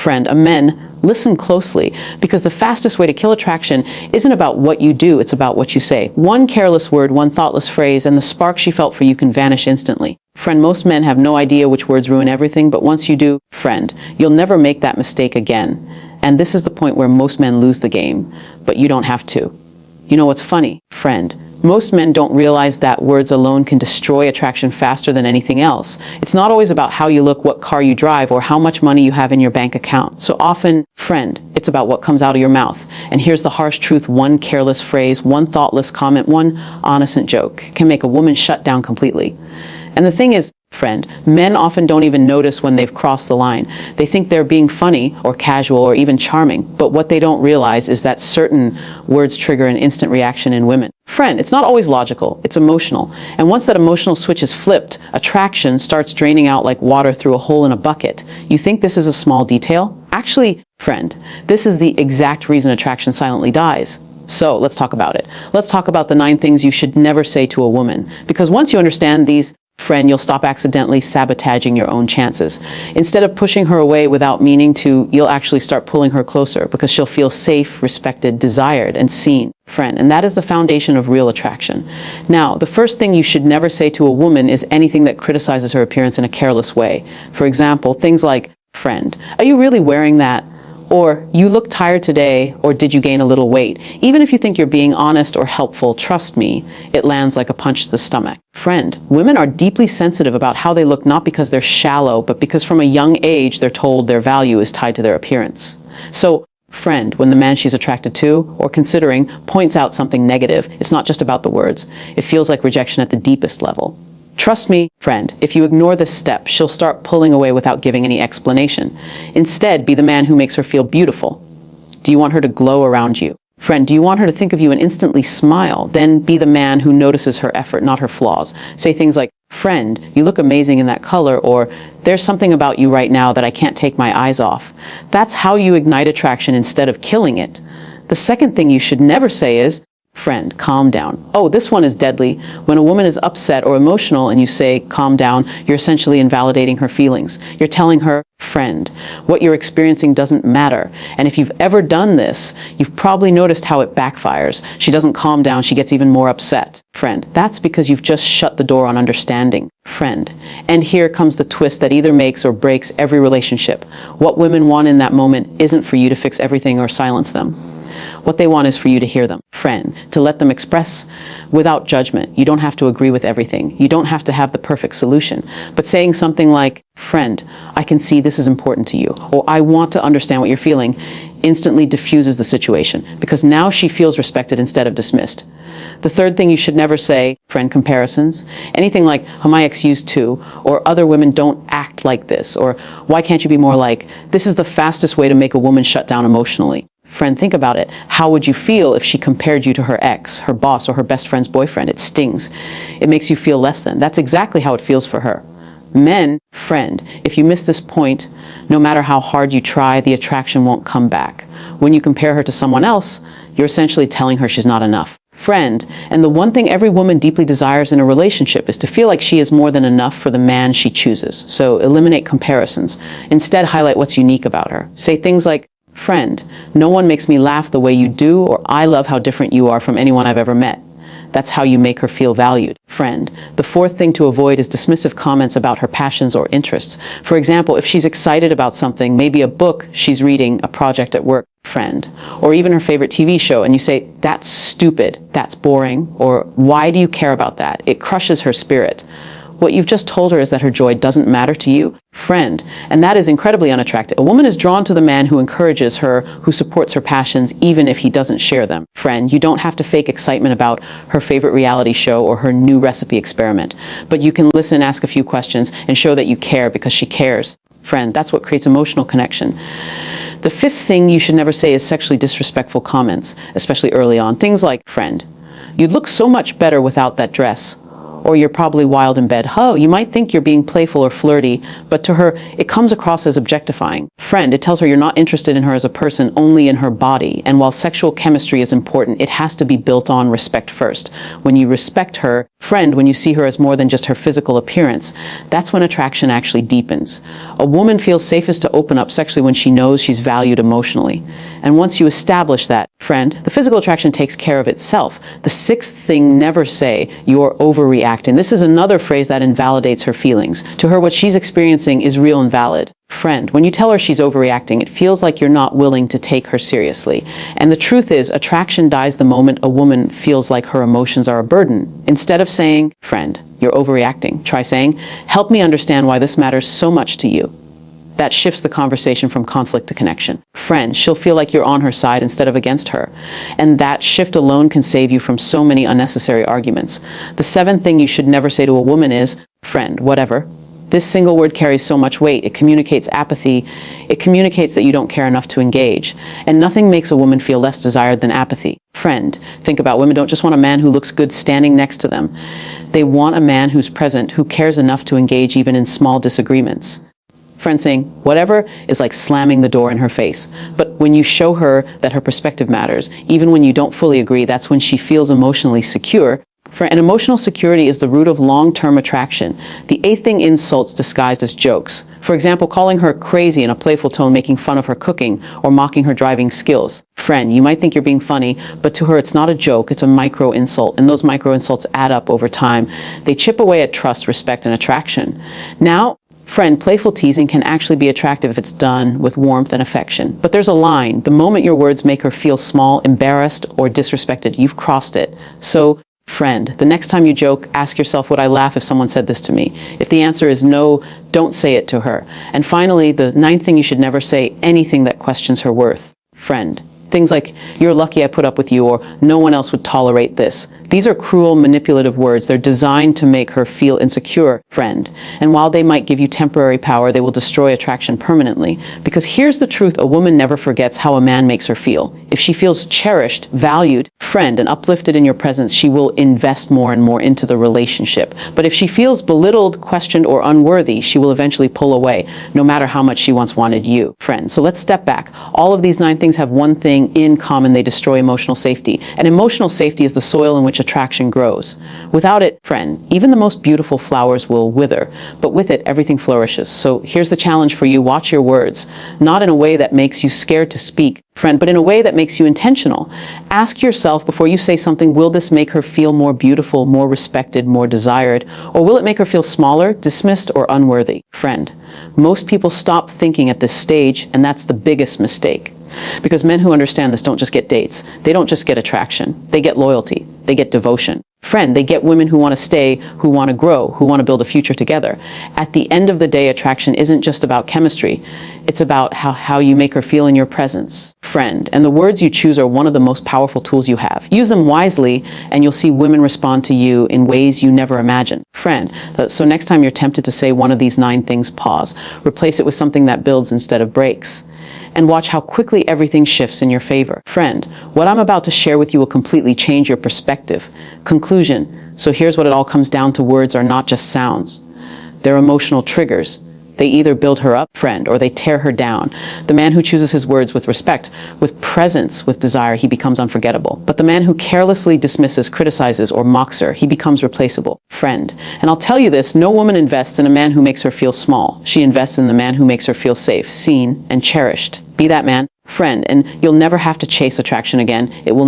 Friend, men, listen closely, because the fastest way to kill attraction isn't about what you do, it's about what you say. One careless word, one thoughtless phrase, and the spark she felt for you can vanish instantly. Friend, most men have no idea which words ruin everything, but once you do, friend, you'll never make that mistake again. And this is the point where most men lose the game, but you don't have to. You know what's funny? Friend, most men don't realize that words alone can destroy attraction faster than anything else. It's not always about how you look, what car you drive, or how much money you have in your bank account. So often, friend, it's about what comes out of your mouth. And here's the harsh truth: one careless phrase, one thoughtless comment, one innocent joke can make a woman shut down completely. And the thing is, friend, men often don't even notice when they've crossed the line. They think they're being funny or casual or even charming, but what they don't realize is that certain words trigger an instant reaction in women. Friend, it's not always logical, it's emotional. And once that emotional switch is flipped, attraction starts draining out like water through a hole in a bucket. You think this is a small detail? Actually, friend, this is the exact reason attraction silently dies. So let's talk about it. Let's talk about the 9 things you should never say to a woman. Because once you understand these, friend, you'll stop accidentally sabotaging your own chances. Instead of pushing her away without meaning to, you'll actually start pulling her closer because she'll feel safe, respected, desired, and seen. Friend, and that is the foundation of real attraction. Now, the first thing you should never say to a woman is anything that criticizes her appearance in a careless way. For example, things like, friend, are you really wearing that? Or, you look tired today, or did you gain a little weight? Even if you think you're being honest or helpful, trust me, it lands like a punch to the stomach. Friend, women are deeply sensitive about how they look, not because they're shallow, but because from a young age they're told their value is tied to their appearance. So, friend, when the man she's attracted to, or considering, points out something negative, it's not just about the words. It feels like rejection at the deepest level. Trust me, friend, if you ignore this step, she'll start pulling away without giving any explanation. Instead, be the man who makes her feel beautiful. Do you want her to glow around you? Friend, do you want her to think of you and instantly smile? Then be the man who notices her effort, not her flaws. Say things like, friend, you look amazing in that color, or there's something about you right now that I can't take my eyes off. That's how you ignite attraction instead of killing it. The second thing you should never say is, friend, calm down. Oh, this one is deadly. When a woman is upset or emotional and you say, calm down, you're essentially invalidating her feelings. You're telling her, friend, what you're experiencing doesn't matter. And if you've ever done this, you've probably noticed how it backfires. She doesn't calm down, she gets even more upset. Friend, that's because you've just shut the door on understanding. Friend. And here comes the twist that either makes or breaks every relationship. What women want in that moment isn't for you to fix everything or silence them. What they want is for you to hear them. Friend, to let them express without judgment. You don't have to agree with everything. You don't have to have the perfect solution. But saying something like, friend, I can see this is important to you, or I want to understand what you're feeling, instantly diffuses the situation, because now she feels respected instead of dismissed. The third thing you should never say, friend, comparisons. Anything like, oh, my ex used to, or other women don't act like this, or why can't you be more like, this is the fastest way to make a woman shut down emotionally. Friend, think about it. How would you feel if she compared you to her ex, her boss, or her best friend's boyfriend? It stings. It makes you feel less than. That's exactly how it feels for her. Men, friend, if you miss this point, no matter how hard you try, the attraction won't come back. When you compare her to someone else, you're essentially telling her she's not enough. Friend, and the one thing every woman deeply desires in a relationship is to feel like she is more than enough for the man she chooses. So eliminate comparisons. Instead, highlight what's unique about her. Say things like, friend, no one makes me laugh the way you do, or I love how different you are from anyone I've ever met. That's how you make her feel valued. Friend, the fourth thing to avoid is dismissive comments about her passions or interests. For example, if she's excited about something, maybe a book she's reading, a project at work, friend, or even her favorite TV show, and you say, that's stupid, that's boring, or why do you care about that? It crushes her spirit. What you've just told her is that her joy doesn't matter to you, friend, and that is incredibly unattractive. A woman is drawn to the man who encourages her, who supports her passions, even if he doesn't share them. Friend, you don't have to fake excitement about her favorite reality show or her new recipe experiment, but you can listen, ask a few questions, and show that you care because she cares. Friend, that's what creates emotional connection. The fifth thing you should never say is sexually disrespectful comments, especially early on. Things like, friend, you'd look so much better without that dress. or you're probably wild in bed. Oh, you might think you're being playful or flirty, but to her, it comes across as objectifying. Friend, it tells her you're not interested in her as a person, only in her body. And while sexual chemistry is important, it has to be built on respect first. When you respect her, friend, when you see her as more than just her physical appearance, that's when attraction actually deepens. A woman feels safest to open up sexually when she knows she's valued emotionally. And once you establish that, friend, the physical attraction takes care of itself. The sixth thing, never say you're overreacting. This is another phrase that invalidates her feelings. To her, what she's experiencing is real and valid. Friend, when you tell her she's overreacting, it feels like you're not willing to take her seriously. And the truth is, attraction dies the moment a woman feels like her emotions are a burden. Instead of saying, friend, you're overreacting, try saying, help me understand why this matters so much to you. That shifts the conversation from conflict to connection. Friend, she'll feel like you're on her side instead of against her. And that shift alone can save you from so many unnecessary arguments. The seventh thing you should never say to a woman is, friend, whatever. This single word carries so much weight. It communicates apathy. It communicates that you don't care enough to engage. And nothing makes a woman feel less desired than apathy. Friend, think about women don't just want a man who looks good standing next to them. They want a man who's present, who cares enough to engage even in small disagreements. Friend, saying whatever is like slamming the door in her face. But when you show her that her perspective matters, even when you don't fully agree, that's when she feels emotionally secure. And emotional security is the root of long-term attraction. The eighth thing, insults disguised as jokes. For example, calling her crazy in a playful tone, making fun of her cooking, or mocking her driving skills. Friend, you might think you're being funny, but to her it's not a joke, it's a micro insult. And those micro insults add up over time. They chip away at trust, respect, and attraction. Now, friend, playful teasing can actually be attractive if it's done with warmth and affection. But there's a line. The moment your words make her feel small, embarrassed, or disrespected, you've crossed it. So, friend, the next time you joke, ask yourself, would I laugh if someone said this to me? If the answer is no, don't say it to her. And finally, the ninth thing, you should never say anything that questions her worth. Friend, things like, you're lucky I put up with you, or no one else would tolerate this. These are cruel, manipulative words. They're designed to make her feel insecure, friend. And while they might give you temporary power, they will destroy attraction permanently. Because here's the truth, a woman never forgets how a man makes her feel. If she feels cherished, valued, friend, and uplifted in your presence, she will invest more and more into the relationship. But if she feels belittled, questioned, or unworthy, she will eventually pull away, no matter how much she once wanted you, friend. So let's step back. All of these 9 things have one thing in common: they destroy emotional safety. And emotional safety is the soil in which attraction grows. Without it, friend, even the most beautiful flowers will wither, but with it, everything flourishes. So here's the challenge for you. Watch your words, not in a way that makes you scared to speak, friend, but in a way that makes you intentional. Ask yourself before you say something, will this make her feel more beautiful, more respected, more desired, or will it make her feel smaller, dismissed, or unworthy? Friend, most people stop thinking at this stage, and that's the biggest mistake. Because men who understand this don't just get dates. They don't just get attraction. They get loyalty. They get devotion. Friend, they get women who want to stay, who want to grow, who want to build a future together. At the end of the day, attraction isn't just about chemistry. It's about how you make her feel in your presence, friend. And the words you choose are one of the most powerful tools you have. Use them wisely, and you'll see women respond to you in ways you never imagined. Friend, so next time you're tempted to say one of these 9 things, pause. Replace it with something that builds instead of breaks. And watch how quickly everything shifts in your favor. Friend, what I'm about to share with you will completely change your perspective. Conclusion. So here's what it all comes down to. Words are not just sounds. They're emotional triggers. They either build her up, friend, or they tear her down. The man who chooses his words with respect, with presence, with desire, he becomes unforgettable. But the man who carelessly dismisses, criticizes, or mocks her, he becomes replaceable, friend. And I'll tell you this, no woman invests in a man who makes her feel small. She invests in the man who makes her feel safe, seen, and cherished. Be that man, friend, and you'll never have to chase attraction again. It will